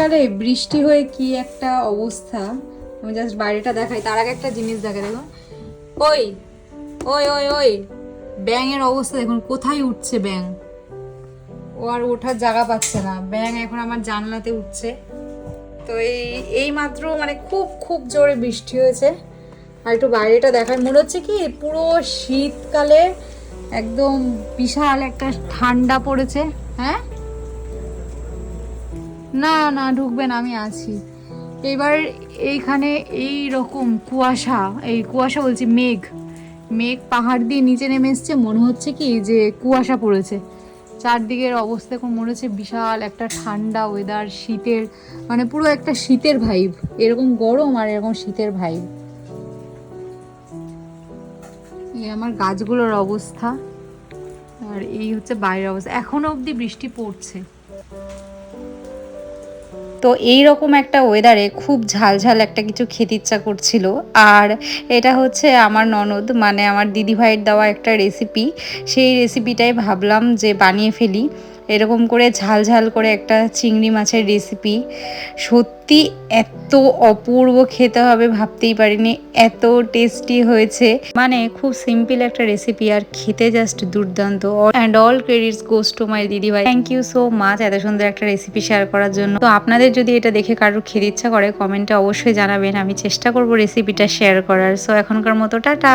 আরে বৃষ্টি হয়ে কি একটা অবস্থা। আমি জাস্ট বাইরেটা দেখাই, তার আগে একটা জিনিস দেখে দেখো। ওই ওই ওই ওই ব্যাঙের অবস্থা দেখুন, কোথায় উঠছে ব্যাঙ। ও আর ওঠার জায়গা পাচ্ছে না, ব্যাঙ এখন আমার জানলাতে উঠছে। তো এই মাত্র মানে খুব খুব জোরে বৃষ্টি হয়েছে। আর একটু বাইরেটা দেখায়, মনে হচ্ছে কি পুরো শীতকালে একদম বিশাল একটা ঠান্ডা পড়েছে। হ্যাঁ, না না ঢুকবে না, আমি আছি। এবার এইখানে এই রকম কুয়াশা, এই কুয়াশা বলছি মেঘ, মেঘ পাহাড় দিয়ে নিচে নেমে এসছে, মনে হচ্ছে কি যে কুয়াশা পড়েছে। চারদিকের অবস্থা এখন মনে হচ্ছে বিশাল একটা ঠান্ডা ওয়েদার, শীতের মানে পুরো একটা শীতের ভাইব, এরকম গরম আর এরকম শীতের ভাইব। এই আমার গাছগুলোর অবস্থা, আর এই হচ্ছে বাইরের অবস্থা, এখনো অবধি বৃষ্টি পড়ছে। তো এই রকম একটা ওয়েদারে খুব ঝালঝাল একটা কিছু খেতে ইচ্ছা করছিল। আর এটা হচ্ছে আমার ননদ মানে আমার দিদিভাইয়ের দেওয়া একটা রেসিপি, সেই রেসিপিটাই ভাবলাম যে বানিয়ে ফেলি। এরকম করে ঝাল ঝাল করে একটা চিংড়ি মাছের রেসিপি, সত্যি এত অপূর্ব খেতে হবে ভাবতেই পারিনি, এত টেস্টি হয়েছে। মানে খুব সিম্পল একটা রেসিপি আর খেতে জাস্ট দুর্দান্ত। And all credits goes to my দিদিভাই, থ্যাংক ইউ সো মাচ এত সুন্দর একটা রেসিপি শেয়ার করার জন্য। তো আপনাদের যদি এটা দেখে কারোর খেতে ইচ্ছা করে কমেন্টে অবশ্যই জানাবেন, আমি চেষ্টা করব রেসিপিটা শেয়ার করার। সো এখনকার মতো টাটা।